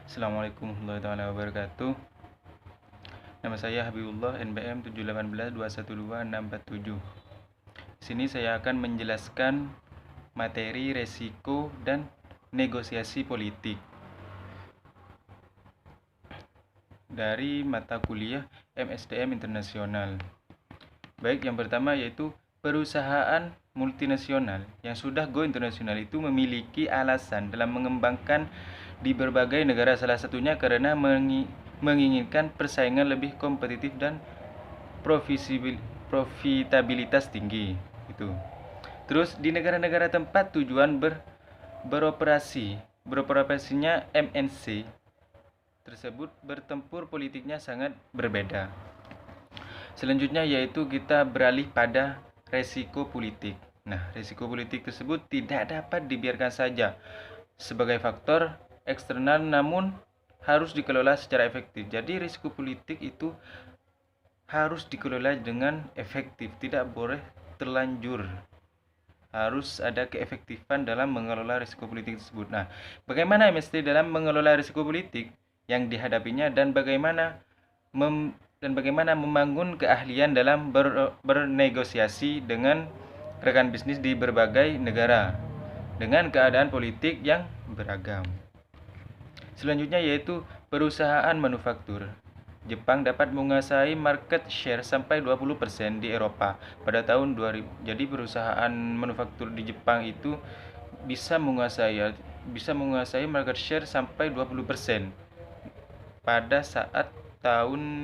Assalamualaikum warahmatullahi wabarakatuh. Nama saya Habibullah, NPM 718212647. Di sini saya akan menjelaskan materi resiko dan negosiasi politik dari mata kuliah MSDM Internasional. Baik, yang pertama yaitu perusahaan multinasional yang sudah go internasional itu memiliki alasan dalam mengembangkan di berbagai negara, salah satunya karena menginginkan persaingan lebih kompetitif dan profitabilitas tinggi itu. Terus di negara-negara tempat tujuan beroperasinya MNC tersebut bertempur politiknya sangat berbeda. Selanjutnya yaitu kita beralih pada resiko politik. Nah, resiko politik tersebut tidak dapat dibiarkan saja sebagai faktor eksternal, namun harus dikelola secara efektif. Jadi risiko politik itu harus dikelola dengan efektif, tidak boleh terlanjur. Harus ada keefektifan dalam mengelola risiko politik tersebut. Nah, bagaimana MST dalam mengelola risiko politik yang dihadapinya dan bagaimana membangun keahlian dalam bernegosiasi dengan rekan bisnis di berbagai negara dengan keadaan politik yang beragam. Selanjutnya yaitu perusahaan manufaktur. Jepang dapat menguasai market share sampai 20% di Eropa pada tahun 2000. Jadi perusahaan manufaktur di Jepang itu bisa menguasai market share sampai 20% pada saat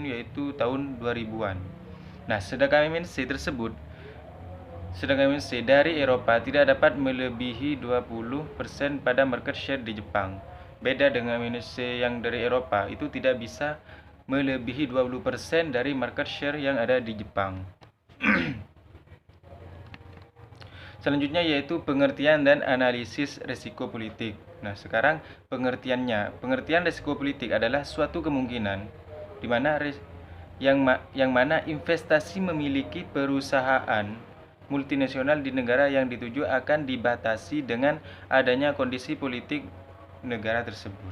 yaitu tahun 2000-an. Nah, sedangkan MNC dari Eropa tidak dapat melebihi 20% pada market share di Jepang. Beda dengan MNC yang dari Eropa, itu tidak bisa melebihi 20% dari market share yang ada di Jepang. Selanjutnya yaitu pengertian dan analisis risiko politik. Nah, sekarang pengertian risiko politik adalah suatu kemungkinan di mana yang mana investasi memiliki perusahaan multinasional di negara yang dituju akan dibatasi dengan adanya kondisi politik negara tersebut.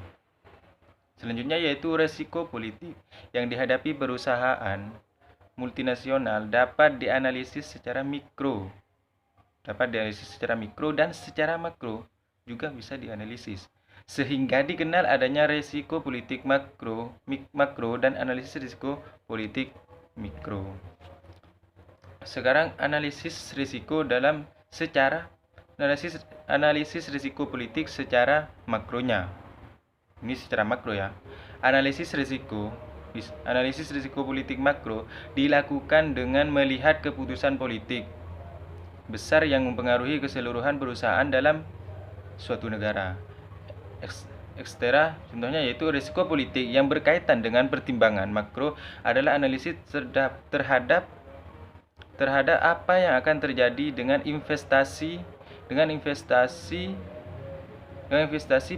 Selanjutnya yaitu resiko politik yang dihadapi perusahaan multinasional dapat dianalisis secara mikro dan secara makro juga bisa dianalisis, sehingga dikenal adanya resiko politik makro dan analisis risiko politik mikro. Sekarang analisis risiko politik secara makronya. Ini secara makro ya. Analisis risiko politik makro dilakukan dengan melihat keputusan politik besar yang mempengaruhi keseluruhan perusahaan dalam suatu negara. Contohnya yaitu risiko politik yang berkaitan dengan pertimbangan makro adalah analisis terhadap apa yang akan terjadi dengan investasi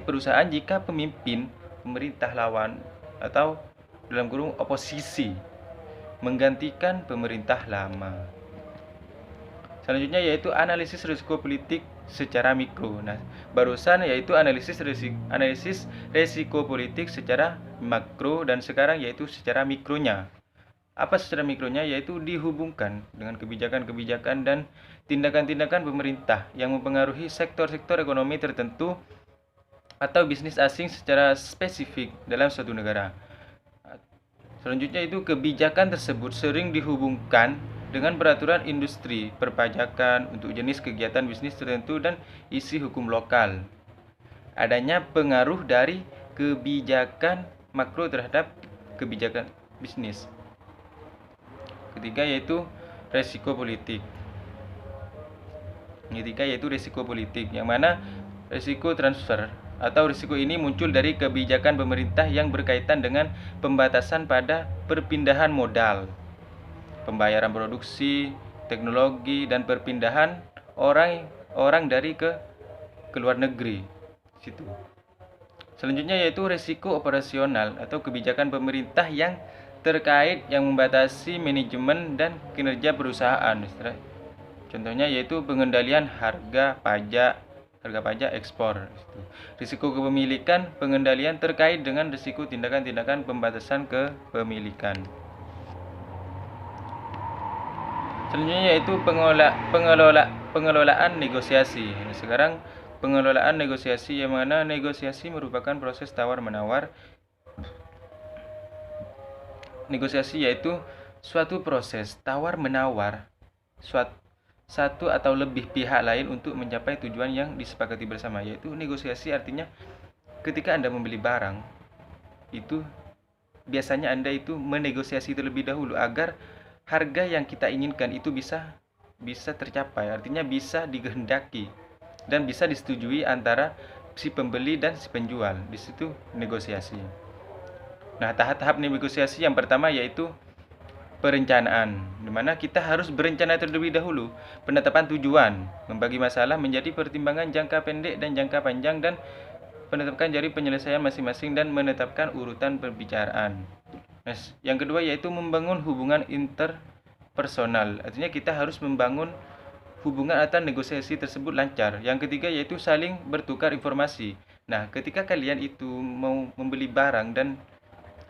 perusahaan jika pemimpin pemerintah lawan atau dalam kurung oposisi menggantikan pemerintah lama. Selanjutnya yaitu analisis risiko politik secara mikro. Nah, barusan yaitu analisis risiko politik secara makro, dan sekarang yaitu secara mikronya. Apa secara mikronya? Yaitu dihubungkan dengan kebijakan-kebijakan dan tindakan-tindakan pemerintah yang mempengaruhi sektor-sektor ekonomi tertentu atau bisnis asing secara spesifik dalam suatu negara. Selanjutnya itu kebijakan tersebut sering dihubungkan dengan peraturan industri, perpajakan untuk jenis kegiatan bisnis tertentu dan isi hukum lokal. Adanya pengaruh dari kebijakan makro terhadap kebijakan bisnis. Ketiga yaitu resiko politik. Yang mana resiko transfer atau risiko ini muncul dari kebijakan pemerintah yang berkaitan dengan pembatasan pada perpindahan modal, pembayaran produksi, teknologi, dan perpindahan orang dari ke luar negeri. Situ. Selanjutnya yaitu resiko operasional atau kebijakan pemerintah yang terkait yang membatasi manajemen dan kinerja perusahaan. Contohnya yaitu pengendalian harga, pajak, harga pajak ekspor. Risiko kepemilikan, pengendalian terkait dengan risiko tindakan-tindakan pembatasan kepemilikan. Selanjutnya yaitu pengelolaan negosiasi. Sekarang pengelolaan negosiasi, yang mana negosiasi merupakan proses tawar-menawar. Negosiasi yaitu suatu proses tawar-menawar satu atau lebih pihak lain untuk mencapai tujuan yang disepakati bersama. Yaitu negosiasi artinya ketika Anda membeli barang, itu biasanya Anda itu menegosiasi terlebih dahulu agar harga yang kita inginkan itu bisa tercapai, artinya bisa digehendaki dan bisa disetujui antara si pembeli dan si penjual. Di situ negosiasi. Nah, tahap-tahap negosiasi yang pertama yaitu perencanaan, di mana kita harus berencana terlebih dahulu. Penetapan tujuan, membagi masalah menjadi pertimbangan jangka pendek dan jangka panjang, dan menetapkan jari penyelesaian masing-masing dan menetapkan urutan pembicaraan. Nah, yang kedua yaitu membangun hubungan interpersonal, artinya kita harus membangun hubungan atau negosiasi tersebut lancar. Yang ketiga yaitu saling bertukar informasi. Nah, ketika kalian itu mau membeli barang dan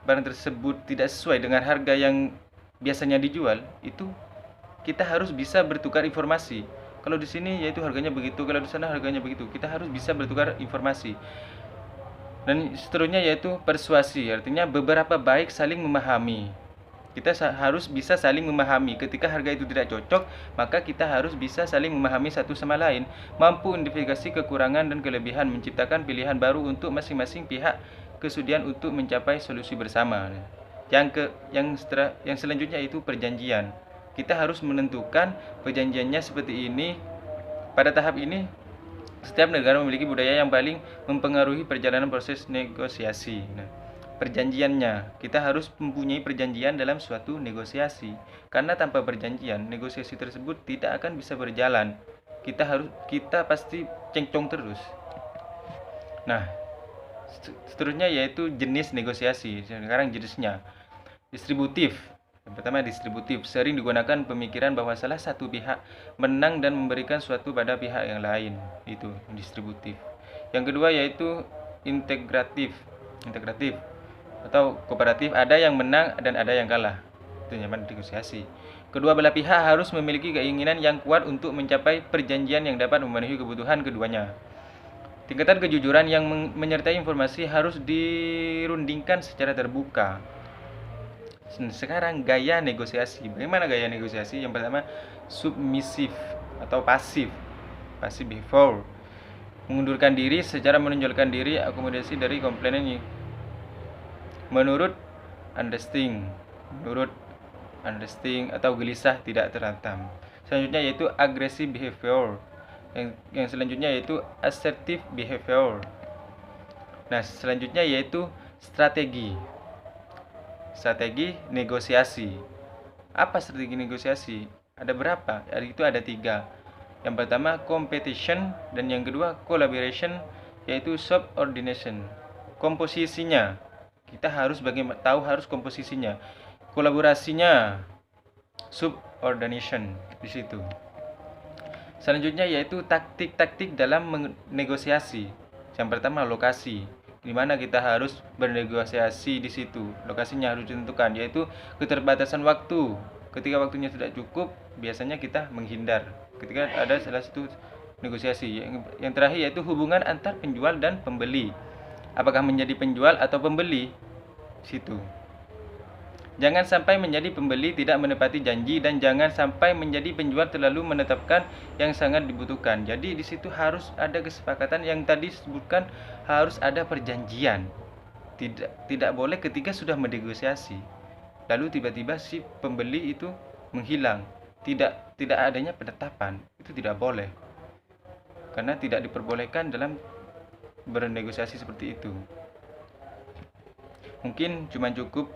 barang tersebut tidak sesuai dengan harga yang biasanya dijual, itu kita harus bisa bertukar informasi. Kalau di sini yaitu harganya begitu, kalau di sana harganya begitu. Kita harus bisa bertukar informasi. Dan seterusnya yaitu persuasi, artinya beberapa baik saling memahami. Kita harus bisa saling memahami. Ketika harga itu tidak cocok, maka kita harus bisa saling memahami satu sama lain, mampu identifikasi kekurangan dan kelebihan, menciptakan pilihan baru untuk masing-masing pihak, kesudian untuk mencapai solusi bersama. Yang selanjutnya itu perjanjian. Kita harus menentukan perjanjiannya seperti ini. Pada tahap ini, setiap negara memiliki budaya yang paling mempengaruhi perjalanan proses negosiasi. Nah, perjanjiannya, kita harus mempunyai perjanjian dalam suatu negosiasi. Karena tanpa perjanjian, negosiasi tersebut tidak akan bisa berjalan. Kita pasti cengcong terus. Nah, seterusnya yaitu jenis negosiasi. Sekarang jenisnya distributif. Yang pertama distributif, sering digunakan pemikiran bahwa salah satu pihak menang dan memberikan sesuatu pada pihak yang lain. Itu distributif. Yang kedua yaitu integratif atau kooperatif, ada yang menang dan ada yang kalah. Itu nyaman negosiasi. Kedua belah pihak harus memiliki keinginan yang kuat untuk mencapai perjanjian yang dapat memenuhi kebutuhan keduanya. Tingkatan kejujuran yang menyertai informasi harus dirundingkan secara terbuka. Sekarang gaya negosiasi. Bagaimana gaya negosiasi? Yang pertama submisif atau pasif behavior, mengundurkan diri secara menonjolkan diri, akomodasi dari komplainen menurut understanding atau gelisah tidak terhantam. Selanjutnya yaitu aggressive behavior. Yang selanjutnya yaitu assertive behavior. Nah, selanjutnya yaitu strategi negosiasi. Apa strategi negosiasi? Ada berapa? Itu ada 3. Yang pertama competition, dan yang kedua collaboration, yaitu subordination. Komposisinya, kita harus tahu harus komposisinya. Kolaborasinya subordination di situ. Selanjutnya yaitu taktik-taktik dalam negosiasi. Yang pertama lokasi, di mana kita harus bernegosiasi di situ. Lokasinya harus ditentukan, yaitu keterbatasan waktu. Ketika waktunya tidak cukup, biasanya kita menghindar ketika ada salah satu negosiasi. Yang terakhir yaitu hubungan antar penjual dan pembeli. Apakah menjadi penjual atau pembeli? Situ. Jangan sampai menjadi pembeli tidak menepati janji, dan jangan sampai menjadi penjual terlalu menetapkan yang sangat dibutuhkan. Jadi di situ harus ada kesepakatan yang tadi disebutkan, harus ada perjanjian. Tidak boleh ketika sudah menegosiasi lalu tiba-tiba si pembeli itu menghilang. Tidak adanya penetapan. Itu tidak boleh. Karena tidak diperbolehkan dalam bernegosiasi seperti itu. Mungkin cuma cukup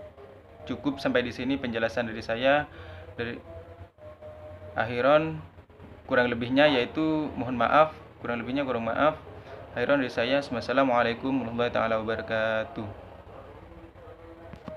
sampai di sini penjelasan dari saya. Dari akhiron, kurang lebihnya yaitu mohon maaf, kurang maaf. Akhiron dari saya, wassalamualaikum warahmatullahi wabarakatuh.